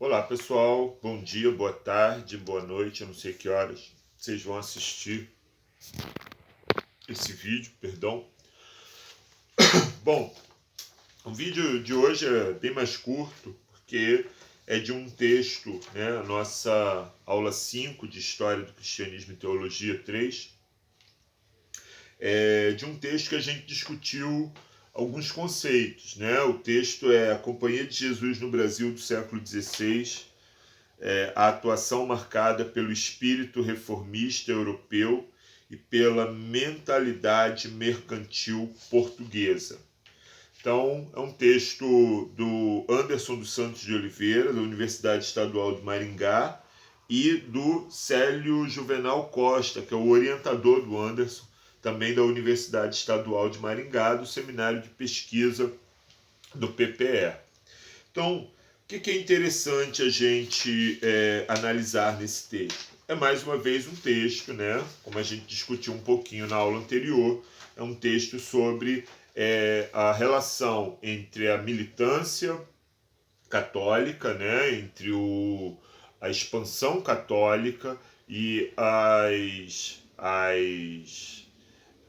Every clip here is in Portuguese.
Olá pessoal, bom dia, boa tarde, boa noite, eu não sei que horas vocês vão assistir esse vídeo, perdão. Bom, o vídeo de hoje é bem mais curto, porque é de um texto, né, a nossa aula 5 de História do Cristianismo e Teologia 3, de um texto que a gente discutiu alguns conceitos, né? O texto é A Companhia de Jesus no Brasil do século XVI, a atuação marcada pelo espírito reformista europeu e pela mentalidade mercantil portuguesa. Então, é um texto do Anderson dos Santos de Oliveira, da Universidade Estadual de Maringá, e do Célio Juvenal Costa, que é o orientador do Anderson, também da Universidade Estadual de Maringá, do Seminário de Pesquisa do PPE. Então, o que é interessante a gente analisar nesse texto? É mais uma vez um texto, né? Como a gente discutiu um pouquinho na aula anterior, é um texto sobre a relação entre a militância católica, né? Entre a expansão católica e as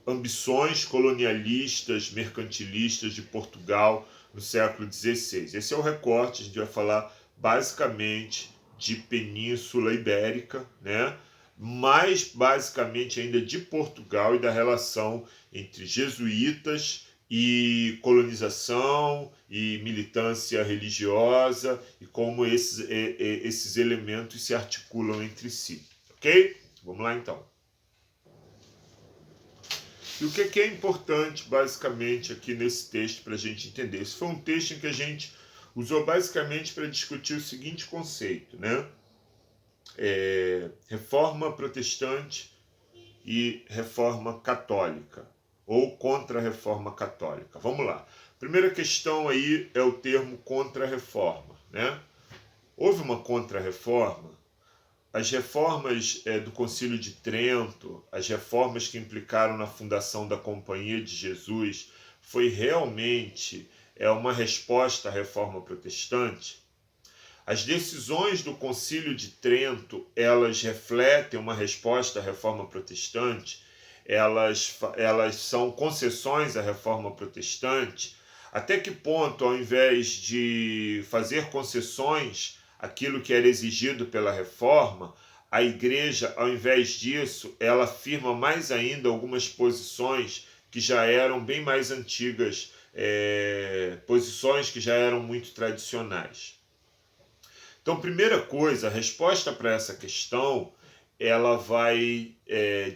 ambições colonialistas, mercantilistas de Portugal no século XVI. Esse é o recorte, a gente vai falar basicamente de Península Ibérica, né? Mais basicamente ainda de Portugal e da relação entre jesuítas e colonização e militância religiosa e como esses elementos se articulam entre si. Ok? Vamos lá então. E o que é importante, basicamente, aqui nesse texto para a gente entender? Esse foi um texto em que a gente usou basicamente para discutir o seguinte conceito, né? Reforma protestante e reforma católica, ou contra-reforma católica. Vamos lá. Primeira questão aí é o termo contra-reforma, né? Houve uma contra-reforma? As reformas do Concílio de Trento, as reformas que implicaram na fundação da Companhia de Jesus, foi realmente uma resposta à reforma protestante? As decisões do Concílio de Trento, elas refletem uma resposta à reforma protestante? Elas são concessões à reforma protestante? Até que ponto, ao invés de fazer concessões aquilo que era exigido pela reforma, a igreja, ao invés disso, ela afirma mais ainda algumas posições que já eram bem mais antigas, posições que já eram muito tradicionais. Então, primeira coisa, a resposta para essa questão, ela vai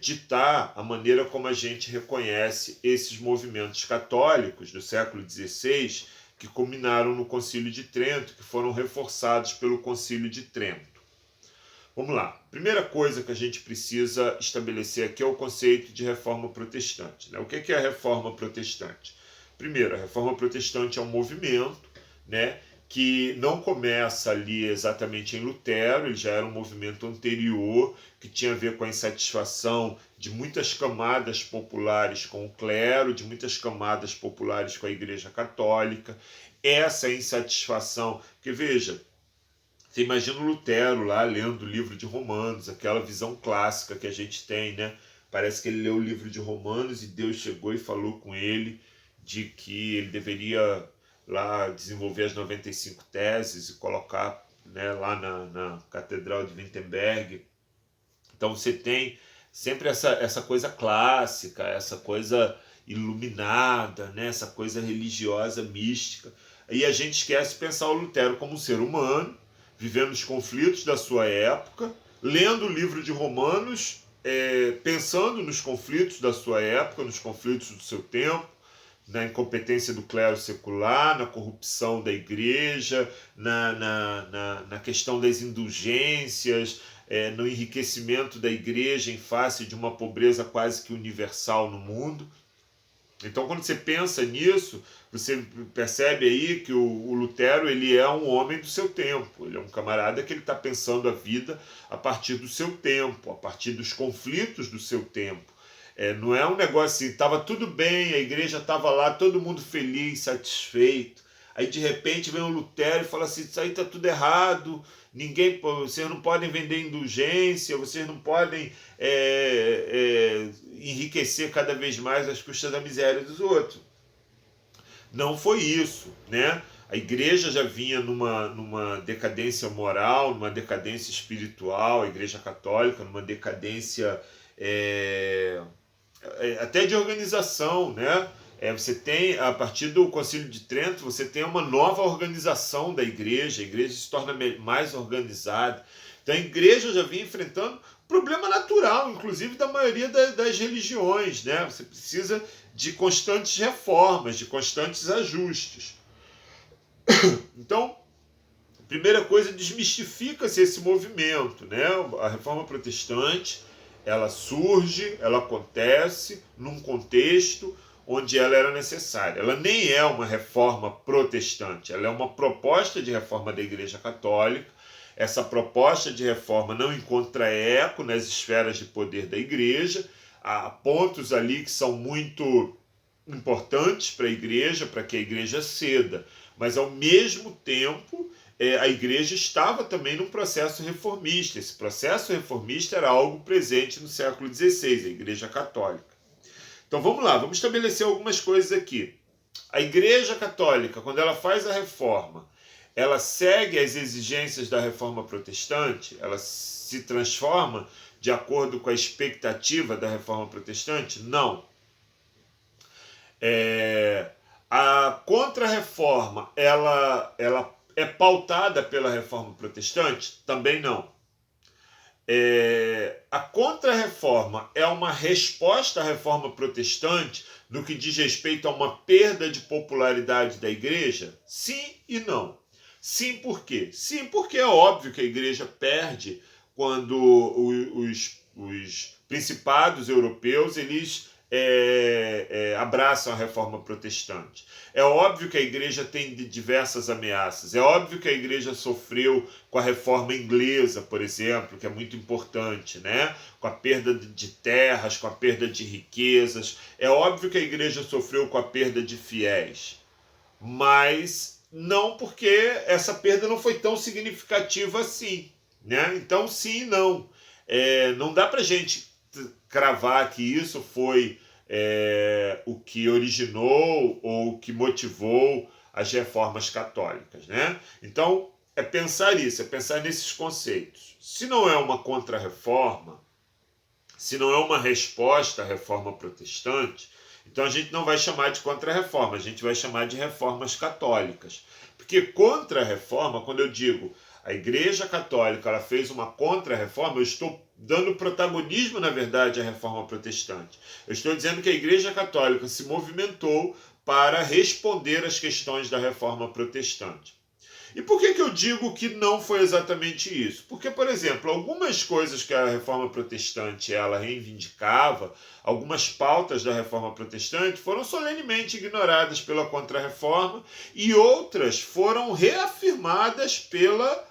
ditar a maneira como a gente reconhece esses movimentos católicos do século XVI que culminaram no Concílio de Trento, que foram reforçados pelo Concílio de Trento. Vamos lá. Primeira coisa que a gente precisa estabelecer aqui é o conceito de reforma protestante, né? O que é a reforma protestante? Primeiro, a reforma protestante é um movimento, né, que não começa ali exatamente em Lutero, ele já era um movimento anterior, que tinha a ver com a insatisfação de muitas camadas populares com o clero, de muitas camadas populares com a Igreja Católica. Essa insatisfação, porque veja, você imagina o Lutero lá lendo o livro de Romanos, aquela visão clássica que a gente tem, né? Parece que ele leu o livro de Romanos e Deus chegou e falou com ele de que ele deveria lá desenvolver as 95 teses e colocar, né, lá na Catedral de Wittenberg. Então você tem sempre essa coisa clássica, essa coisa iluminada, né, essa coisa religiosa, mística. E a gente esquece de pensar o Lutero como um ser humano, vivendo os conflitos da sua época, lendo o livro de Romanos, pensando nos conflitos da sua época, nos conflitos do seu tempo, na incompetência do clero secular, na corrupção da igreja, na questão das indulgências, no enriquecimento da igreja em face de uma pobreza quase que universal no mundo. Então, quando você pensa nisso, você percebe aí que o Lutero, ele é um homem do seu tempo, ele é um camarada que ele está pensando a vida a partir do seu tempo, a partir dos conflitos do seu tempo. Não é um negócio assim, estava tudo bem, a igreja estava lá, todo mundo feliz, satisfeito. aí de repente vem o Lutero e fala assim, isso aí está tudo errado, vocês não podem vender indulgência, vocês não podem enriquecer cada vez mais às custas da miséria dos outros. Não foi isso, né? A igreja já vinha numa decadência moral, numa decadência espiritual, a igreja católica, numa decadência até de organização, né? Você tem, a partir do Concílio de Trento, você tem uma nova organização da igreja, a igreja se torna mais organizada. Então a igreja já vinha enfrentando problema natural, inclusive da maioria das religiões, né? Você precisa de constantes reformas, de constantes ajustes. Então, primeira coisa, desmistifica-se esse movimento, né? A reforma protestante, ela surge, ela acontece num contexto onde ela era necessária. Ela nem é uma reforma protestante, ela é uma proposta de reforma da Igreja Católica. Essa proposta de reforma não encontra eco nas esferas de poder da Igreja. Há pontos ali que são muito importantes para a Igreja, para que a Igreja ceda. Mas, ao mesmo tempo, a Igreja estava também num processo reformista. Esse processo reformista era algo presente no século XVI, a Igreja Católica. Então vamos lá, vamos estabelecer algumas coisas aqui. A Igreja Católica, quando ela faz a reforma, ela segue as exigências da reforma protestante? Ela se transforma de acordo com a expectativa da reforma protestante? Não. A contra-reforma, ela é pautada pela reforma protestante? Também não. A contra-reforma é uma resposta à reforma protestante no que diz respeito a uma perda de popularidade da igreja? Sim e não. Sim, por quê? Sim, porque é óbvio que a igreja perde quando os principados europeus eles abraçam a reforma protestante. É óbvio que a igreja tem diversas ameaças. É óbvio que a igreja sofreu com a reforma inglesa, por exemplo, que é muito importante, né? Com a perda de terras, com a perda de riquezas. É óbvio que a igreja sofreu com a perda de fiéis. Mas não, porque essa perda não foi tão significativa assim, né? Então, sim e não. Não dá pra gente cravar que isso foi o que originou ou o que motivou as reformas católicas, né? Então, é pensar isso, é pensar nesses conceitos. Se não é uma contra-reforma, se não é uma resposta à reforma protestante, então a gente não vai chamar de contra-reforma, a gente vai chamar de reformas católicas. Porque contra-reforma, quando eu digo a Igreja Católica ela fez uma contra-reforma, eu estou dando protagonismo, na verdade, à reforma protestante. Eu estou dizendo que a Igreja Católica se movimentou para responder às questões da reforma protestante. E por que eu digo que não foi exatamente isso? Porque, por exemplo, algumas coisas que a reforma protestante ela reivindicava, algumas pautas da reforma protestante foram solenemente ignoradas pela contra-reforma e outras foram reafirmadas pela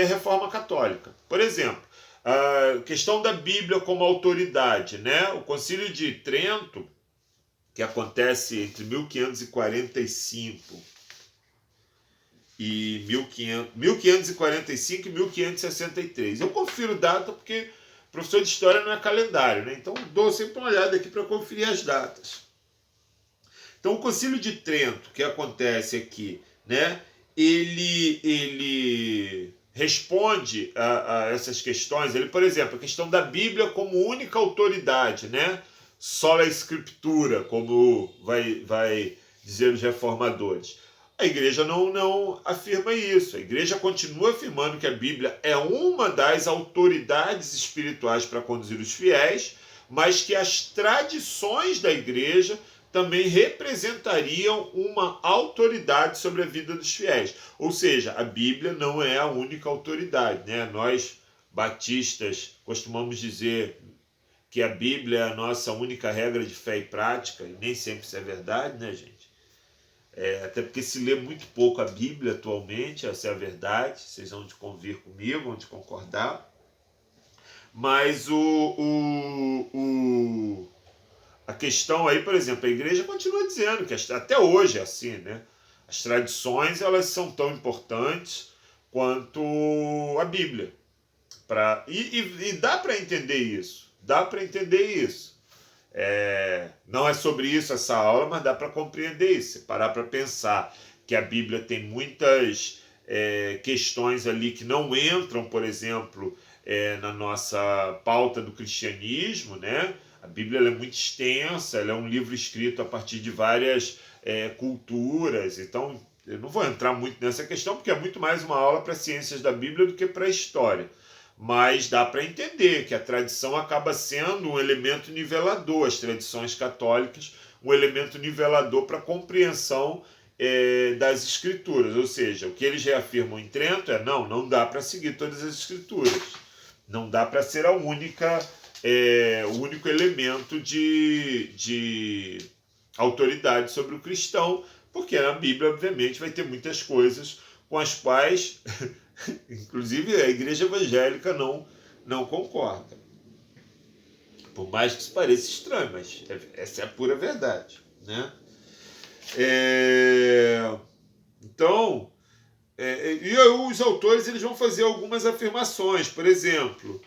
reforma católica. Por exemplo, a questão da Bíblia como autoridade, né? O Concílio de Trento, que acontece entre 1545 e 1545 e 1563. Eu confiro data porque professor de história não é calendário, né? Então dou sempre uma olhada aqui para conferir as datas. Então o Concílio de Trento, que acontece aqui, né? Ele responde a essas questões. Ele, por exemplo, a questão da Bíblia como única autoridade, né? Sola Escritura, como vai dizer os reformadores. A igreja não afirma isso. A igreja continua afirmando que a Bíblia é uma das autoridades espirituais para conduzir os fiéis, mas que as tradições da igreja também representariam uma autoridade sobre a vida dos fiéis. Ou seja, a Bíblia não é a única autoridade, né? Nós, batistas, costumamos dizer que a Bíblia é a nossa única regra de fé e prática, e nem sempre isso é verdade, né, gente? Até porque se lê muito pouco a Bíblia atualmente, essa é a verdade, vocês vão de convir comigo, vão de concordar. Mas a questão aí, por exemplo, a igreja continua dizendo que até hoje é assim, né? As tradições, elas são tão importantes quanto a Bíblia. E dá para entender isso. Dá para entender isso. Não é sobre isso essa aula, mas dá para compreender isso. Se parar para pensar que a Bíblia tem muitas questões ali que não entram, por exemplo, na nossa pauta do cristianismo, né? A Bíblia ela é muito extensa, ela é um livro escrito a partir de várias culturas, então eu não vou entrar muito nessa questão, porque é muito mais uma aula para ciências da Bíblia do que para a história. Mas dá para entender que a tradição acaba sendo um elemento nivelador, as tradições católicas, um elemento nivelador para a compreensão das escrituras. Ou seja, o que eles reafirmam em Trento é não dá para seguir todas as escrituras. Não dá para ser o único elemento de autoridade sobre o cristão, porque a Bíblia, obviamente, vai ter muitas coisas com as quais, inclusive, a igreja evangélica não concorda. Por mais que isso pareça estranho, mas essa é a pura verdade, né? Então, e os autores eles vão fazer algumas afirmações. Por exemplo,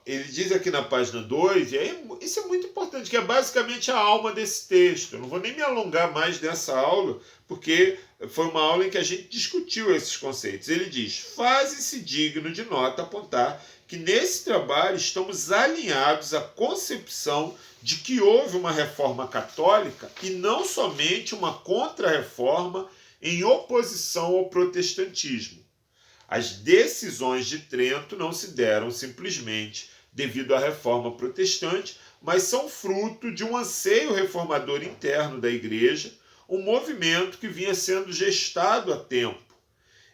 ele diz aqui na página 2, e aí, isso é muito importante, que é basicamente a alma desse texto. Eu não vou nem me alongar mais nessa aula, porque foi uma aula em que a gente discutiu esses conceitos. Ele diz: faze-se digno de nota apontar que nesse trabalho estamos alinhados à concepção de que houve uma reforma católica e não somente uma contra-reforma em oposição ao protestantismo. As decisões de Trento não se deram simplesmente devido à reforma protestante, mas são fruto de um anseio reformador interno da Igreja, um movimento que vinha sendo gestado há tempo.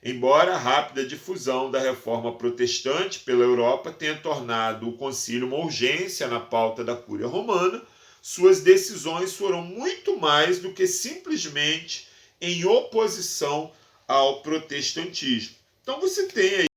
Embora a rápida difusão da reforma protestante pela Europa tenha tornado o concílio uma urgência na pauta da Cúria Romana, suas decisões foram muito mais do que simplesmente em oposição ao protestantismo. Então você tem aí